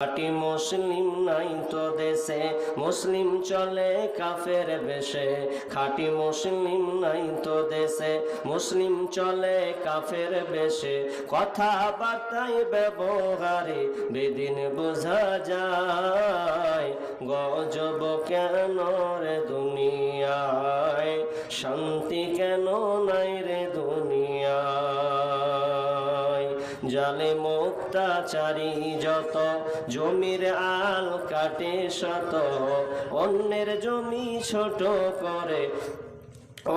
খাঁটি মুসলিম নাই তো দেশে, মুসলিম চলে কাফের বেশে। খাঁটি মুসলিম নাই তো দেশে, মুসলিম চলে কাফের বেশে। কথাবার্তায় ব্যবহারে বেদিন বোঝা যায়। গজব কেন রে দুনিয়ায়, শান্তি কেন নাই রে দুনিয়ায়। জালেম অত্যাচারী যত, জমির আল কাটে শত। অন্যের জমি ছোট করে,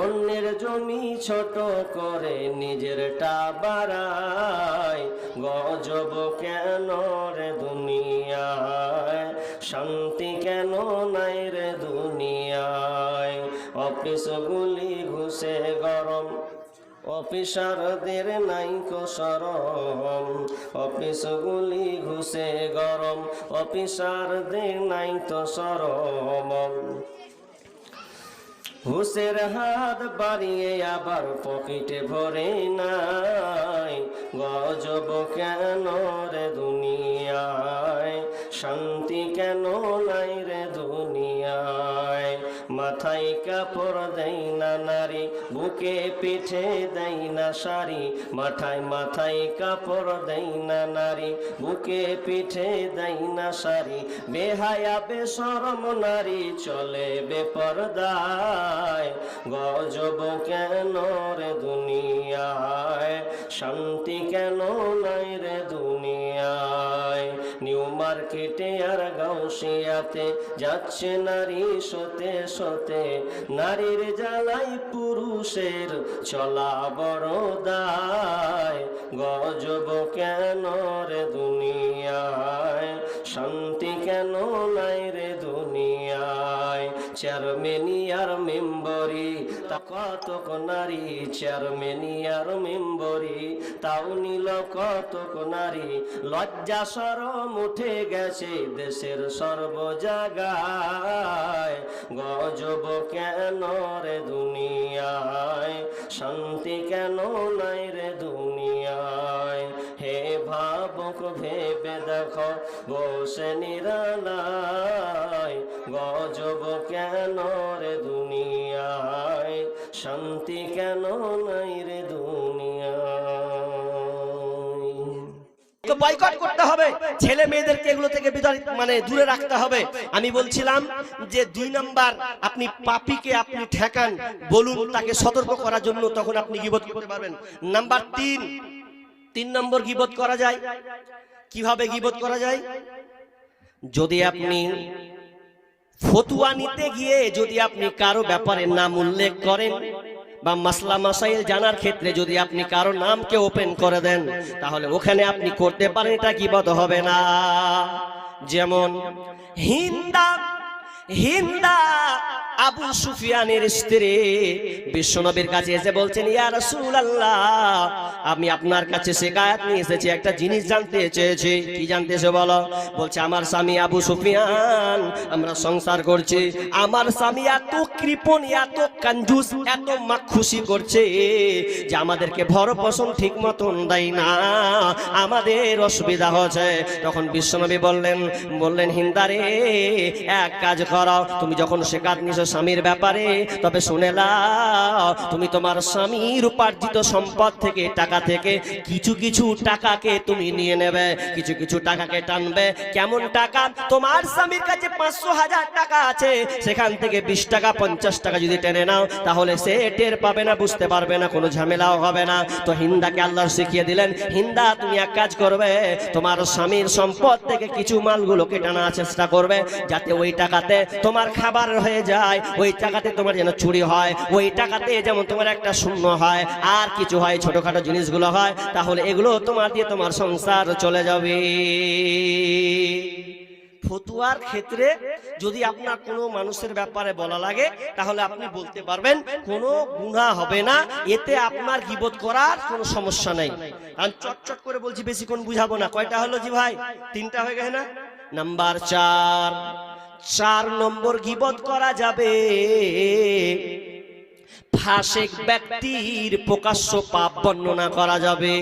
অন্যের জমি ছোট করে নিজেরটা বাড়ায়। গজব কেন রে দুনিয়ায়, শান্তি কেন নাই রে দুনিয়ায়। অফিসগুলি ঘুষে গরম, অফিসারদের নাই কো শরম। অফিসগুলি ঘুষে গরম, অফিসারদের নাই তো শরম। ঘুষের হাত বাড়িয়ে আবার পকেটে ভরে নাই। গজব কেন রে দুনিয়ায়, শান্তি কেন নাই রে দুনিয়ায়। মাথায় কাপড় দেয় না নারী, বুকে পিঠে দেয় না শাড়ি। মাথায় কাপড় দেয় না নারী, বুকে পিঠে দেয় না শাড়ি। বেহায়া বেশরম নারী চলে বেপরদায়। গজব কেন রে দুনিয়ায়, শান্তি কেন নাই রে দুনিয়ায়। নিউ মার্কেটে আর গাউসিয়াতে যাচ্ছে নারী সতে সতে। নারীর জ্বালাই পুরুষের চলা বড় দায়। গজব কেন রে দুনিয়ায়, শান্তি কেন নাই রে দুনিয়ায়। চেয়ারম্যানিয়ার মেম্বরি তা কতক নারী, চেয়ারম্যানিয়ার মেম্বরি তাও নিল কতক নারী। লজ্জা শরম উঠে গেছে দেশের সর্ব জায়গায়। গজব কেন রে দুনিয়ায়, শান্তি কেন নাই রে দুনিয়ায়। হে ভাবুক ভেবে দেখো বসে নিরালায়। গজব কেন রে দুনিয়ায়, শান্তি কেন নাই রে দুনিয়ায়। তো বয়কট করতে হবে, ছেলে মেয়েদেরকে এগুলো থেকে দূরে রাখতে হবে। আমি বলছিলাম যে 2 নাম্বার, আপনি পাপীকে আপনি ঠেকান, বলুন তাকে সতর্ক করার জন্য, তখন আপনি গীবত করতে পারবেন। নাম্বার 3 নম্বর গীবত করা যায় কিভাবে? গীবত করা যায় যদি আপনি ফতুয়া নিতে গিয়ে যদি আপনি কারো ব্যাপারে নাম উল্লেখ করেন, বা মাসলা মাসাইল জানার ক্ষেত্রে যদি আপনি কারো নামকে ওপেন করে দেন, তাহলে ওখানে আপনি করতে পারেন, এটা গীবত হবে না। যেমন হিন্দা আবু সুফিয়ানের স্ত্রী বিশ্বনবীর কাছে এসে বলছেন, ইয়া রাসূলুল্লাহ, আমি আপনার কাছে শিকায়াত নিয়ে এসেছি, একটা জিনিস জানতে চেয়েছি। কি জানতেছে বলো? বলছে, আমার স্বামী আবু সুফিয়ান, আমরা সংসার করছি, আমার স্বামী এত কৃপণ, এত কঞ্জুস, এত মাখুশি করছে যে আমাদেরকে ভরণ-পোষণ ঠিক মতন দেয় না, আমাদের অসুবিধা হচ্ছে। তখন বিশ্বনবী বললেন হিন্দারে, এক কাজ করো, তুমি যখন শিকায়াত নিয়েছো স্বামীর ব্যাপারে, তবে শুনে নাও, তুমি তোমার স্বামীর উপার্জিত সম্পদ থেকে, টাকা থেকে কিছু কিছু টাকাকে তুমি নিয়ে নেবে, কিছু কিছু টাকাকে টানবে। কেমন টাকা? তোমার স্বামীর কাছে 500,000 টাকা আছে, সেখান থেকে 20 টাকা 50 টাকা যদি টেনে নাও, তাহলে সে টের পাবে না, বুঝতে পারবে না, কোনো ঝামেলাও হবে না। তো হিন্দাকে আল্লাহ শিখিয়ে দিলেন, হিন্দা তুমি এক কাজ করবে, তোমার স্বামীর সম্পদ থেকে কিছু মালগুলোকে টানার চেষ্টা করবে, যাতে ওই টাকাতে তোমার খাবার হয়ে যায়, ওই টাকাতে তোমার যেন চুরি হয়, ওই টাকাতে যেমন তোমার একটা শূন্য হয়, আর কিছু হয়, ছোটখাটো জিনিসগুলো হয়, তাহলে এগুলো তোমার দিয়ে তোমার সংসার চলে যাবে। ফতুয়ার ক্ষেত্রে যদি আপনার কোনো মানুষের ব্যাপারে বলা লাগে, তাহলে আপনি বলতে পারবেন, কোনো গুনাহ হবে না, এতে আপনার গীবত করার কোনো সমস্যা নেই। আমি চটচট করে বলছি, বেশিক্ষণ বুঝাবো না। কয়টা হলো জি ভাই? 3টা হয়ে গেছে না? নাম্বার 4 নম্বর গীবত করা যাবে ফাসিক ব্যক্তির প্রকাশ্য পাপ বর্ণনা করা যাবে।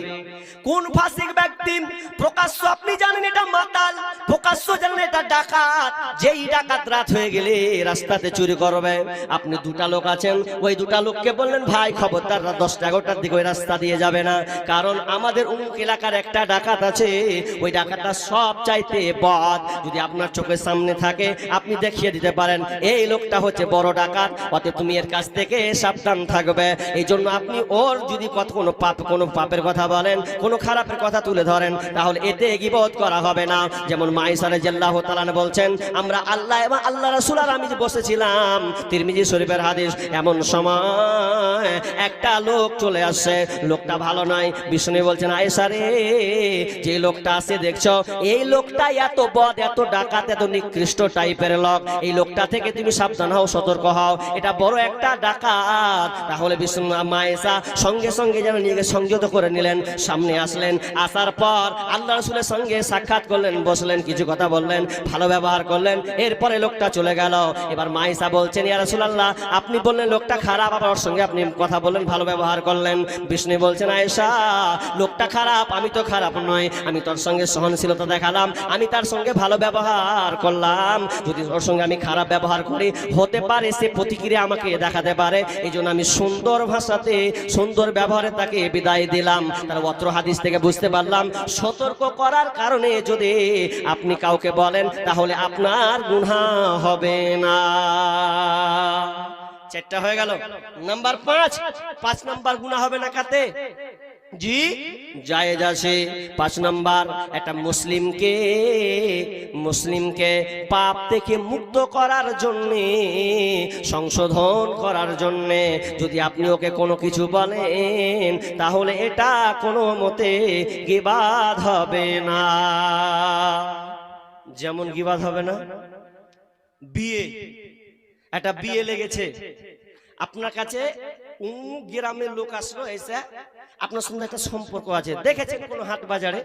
কোন ফাসিক ব্যক্তি? প্রকাশ্য আপনি জানেন এটা মাতাল, প্রকাশ্য জানেন এটা ডাকাত। যেই ডাকাত রাত হয়ে গেলে রাস্তাতে চুরি করবে, আপনি দুটা লোক আছেন, ওই দুটা লোককে বললেন ভাই খবরদার 10টা-11টার দিকে ওই রাস্তা দিয়ে যাবে না, কারণ আমাদের অমুক এলাকার একটা ডাকাত আছে, ওই ডাকাতটা সব চাইতে বদ। যদি আপনার চোখের সামনে থাকে আপনি দেখিয়ে দিতে পারেন এই লোকটা হচ্ছে বড় ডাকাত, অতএব তুমি এর কাছ থেকে সাবধান থাকবে। এই জন্য আপনি ওর যদি কোনো পাপের কথা বলেন, কোনো খারাপের কথা তুলে ধরেন, তাহলে এতে গীবত করা হবে না। যেমন মাইসা রাদিয়াল্লাহু তাআলা বলছেন, আমরা আল্লাহ এবং আল্লাহ রাসূল আর আমি যে বসেছিলাম, তিরমিজি শরীফের হাদিস, এমন সময় একটা লোক চলে আসছে, লোকটা ভালো নয়। বিষ্ণু বলছেন, আয়েশা রে, যে লোকটা আছে দেখছো, এই লোকটা এত বদ, এত ডাকাত, এত নিকৃষ্ট টাইপের লোক, এই লোকটা থেকে তুমি সাবধান হও, সতর্ক হও, এটা বড় একটা ডাকাত। তাহলে বিষ্ণু মায়েশা সঙ্গে সঙ্গে যেন নিজেকে সংযত করে নিলেন, সামনে আসলেন, আসার পর আল্লাহ রাসূলের সঙ্গে সাক্ষাৎ করলেন, বসলেন, কিছু কথা বললেন, ভালো ব্যবহার করলেন, এরপরে লোকটা চলে গেল। এবার মায়েশা বলছেন, ইয়া রাসূলুল্লাহ, আপনি বললেন লোকটা খারাপ, আবার ওর সঙ্গে আপনি কথা বললেন, ভালো ব্যবহার করলেন। বিষ্ণু বলছেন, আয়েশা, লোকটা খারাপ, আমি তো খারাপ নয়, আমি তোর সঙ্গে সহনশীলতা দেখালাম, আমি তার সঙ্গে ভালো ব্যবহার করলাম। যদি ওর সঙ্গে আমি খারাপ ব্যবহার করি, হতে পারে সে প্রতিক্রিয়া আমাকে দেখাতে পারে, এই জন্য আমি সুন্দর ভাষাতে, সুন্দর ব্যবহারে তাকে বিদায় দিলাম। তার অত্র হাদিস থেকে বুঝতে পারলাম, সতর্ক করার কারণে যদি আপনি কাউকে বলেন, তাহলে আপনার গুনাহ হবে না। 4টা হয়ে গেল। নাম্বার 5 নাম্বার গুনাহ হবে না কাতে? জি, জায়েজ আছে। 5 নাম্বার, একটা মুসলিমকে পাপ থেকে মুক্ত করার জন্য, সংশোধন করার জন্য যদি আপনি ওকে কোনো কিছু বলেন, তাহলে এটা কোনো মতে গীবাত হবে না। যেমন গীবাত হবে না, একটা বিয়ে লেগেছে, আপনার কাছে গ্রামের লোক আসলো, এসে আপনার সঙ্গে একটা সম্পর্ক আছে, দেখেছেন কোনো হাট বাজারে,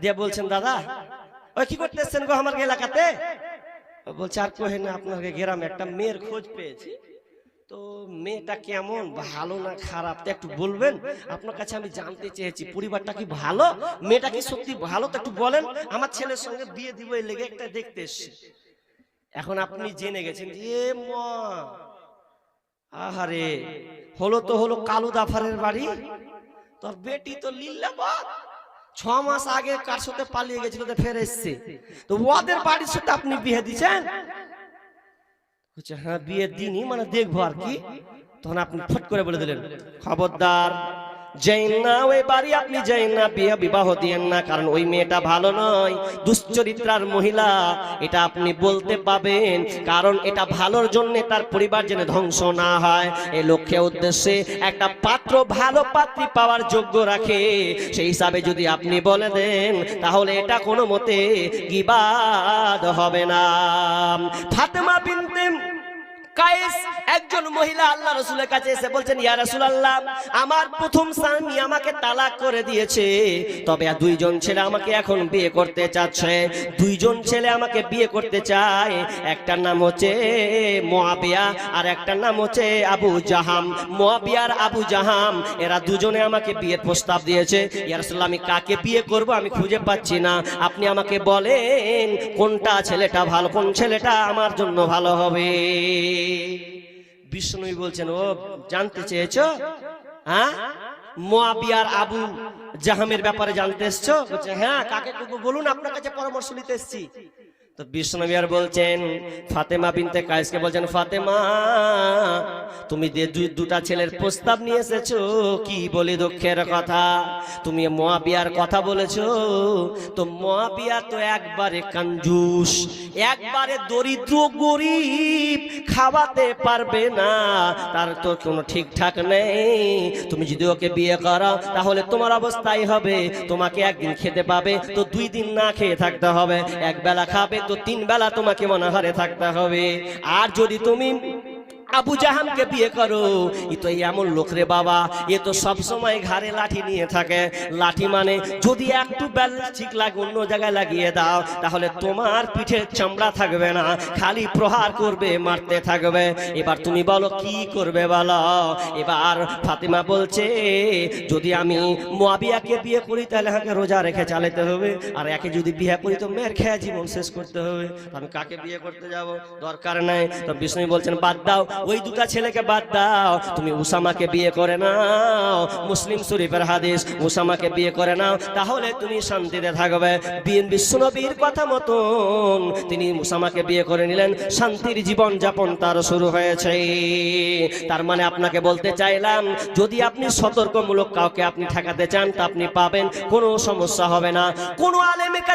দিয়ে বলছেন, দাদা ওই কি করতেছেন গো আমার এলাকাতে? বলছে, আর কহে না, আপনার গ্রামে একটা মেয়ের খোঁজ পেয়েছি, তো মেয়েটা কেমন, ভালো না খারাপ, তো একটু বলবেন? আপনার কাছে আমি জানতে চেয়েছি, পরিবারটা কি ভালো, মেয়েটা কি সত্যি ভালো, তো একটু বলেন, আমার ছেলের সঙ্গে বিয়ে দিব, এই লেগে একটা দেখতে এসছে। এখন আপনি জেনে গেছেন, এ মা, আহারে, হলো কালু দাফারের বাড়ি, তোর বেটি তো লিল্লাবাদ, 6 মাস আগে কার সাথে পালিয়ে গেছিল, তো ফের এসছে, তো ওদের বাড়ির সাথে আপনি বিয়ে দিচ্ছেন? হ্যাঁ, বিয়ে দিনই, মানে দেখবো আর কি। তখন আপনি ফট করে বলে দিলেন, খবরদার, যাইন না ওই বাড়ি, আপনি যাইন না, বিবাহ দিয়েন না, কারণ ওই মেয়েটা ভালো নয়, দুশ্চরিত্রার মহিলা, এটা আপনি বলতে পাবেন, কারণ এটা ভালোর জন্য, তার পরিবার যেন ধ্বংস না হয়, এই লক্ষ্যে উদ্দেশ্যে একটা পাত্র ভালো পাত্রী পাওয়ার যোগ্য রাখে, সেই হিসাবে যদি আপনি বলে দেন, তাহলে এটা কোনো মতে গীবাত হবে না। ফাতেমা বিনতে কায়েস একজন মহিলা আল্লাহ রাসূলের কাছে এসে বলছেন, ইয়া রাসূলুল্লাহ, আমার প্রথম স্বামী আমাকে তালাক করে দিয়েছে, তবে 2জন ছেলে আমাকে এখন বিয়ে করতে চাচ্ছে, 2জন ছেলে আমাকে বিয়ে করতে চায়, একটার নাম হচ্ছে মুআবিয়া আর একটার নাম হচ্ছে আবু জাহাম। মুআবিয়া আর আবু জাহাম এরা দুজনে আমাকে বিয়ের প্রস্তাব দিয়েছে, ইয়া রাসূলুল্লাহ, আমি কাকে বিয়ে করব আমি খুঁজে পাচ্ছি না, আপনি আমাকে বলেন কোনটা ছেলেটা ভালো, কোন ছেলেটা আমার জন্য ভালো হবে। বিষ্ণু বলছেন, ও জানতে চেয়েছো, হ্যাঁ, মুআবিয়ার আবু জাহামের ব্যাপারে জানতে এসছো? বলছে, হ্যাঁ, কাকে করবো বলুন, আপনার কাছে পরামর্শ নিতে এসেছি। তো বিষ্ণু বলছেন, ফাতেমা বিনতে কায়েসকে বলছেন, ফাতেমা, তুমি যে দুটা ছেলের প্রস্তাব নিয়ে এসেছো, কি বলি দুঃখের কথা, তুমি মুআবিয়ার কথা বলেছো, তো মুআবিয়া তো একবারে কঞ্জুস, একবারে দরিদ্র গরিব, খাওয়াতে পারবে না, তার তো কোনো ঠিকঠাক নেই, তুমি যদি ওকে বিয়ে করো, তাহলে তোমার অবস্থাই হবে, তোমাকে একদিন খেতে পাবে তো 2 দিন না খেয়ে থাকতে হবে, এক বেলা খাবে তো 3 বেলা তোমাকে অনাহারে থাকতে হবে, আর যদি তুমি আবু জাহামকে বিয়ে করো। এ তো এমন লোক রে বাবা, এ তো সব সময় ঘাড়ে লাঠি নিয়ে থাকে। লাঠি মানে যদি একটু ব্যালেন্স ঠিক লাগে অন্য জায়গায় লাগিয়ে দাও তাহলে তোমার পিঠের চামড়া থাকবে না, খালি প্রহার করবে, মারতে থাকবে। এবার তুমি বলো কি করবে বলো। এবার ফাতিমা বলছে যদি আমি মুয়াবিয়াকে বিয়ে করি তাহলে আমাকে রোজা রেখে চালাতে হবে, আর একে যদি বিয়ে করি তো মেয়ের খেয়া জীবন শেষ করতে হবে। আমি কাকে বিয়ে করতে যাব, দরকার নাই। তো বিষ্ণু বলছেন বাদ দাও, ওই দুটা ছেলেকে বাদ দাও, তুমি উসামাকে বিয়ে করে নাও। মুসলিম শরীফের হাদিস, উসামাকে বিয়ে করে নাও তাহলে তুমি শান্তিতে থাকবে। বিশ্বনবীর কথা মতন তিনি উসামাকে বিয়ে করে নিলেন, শান্তির জীবন যাপন তার শুরু হয়েছে। তার মানে আপনাকে বলতে চাইলাম যদি আপনি সতর্কমূলক কাউকে আপনি ঠেকাতে চান তা আপনি পাবেন, কোনো সমস্যা হবে না। কোন আলেমের কাছে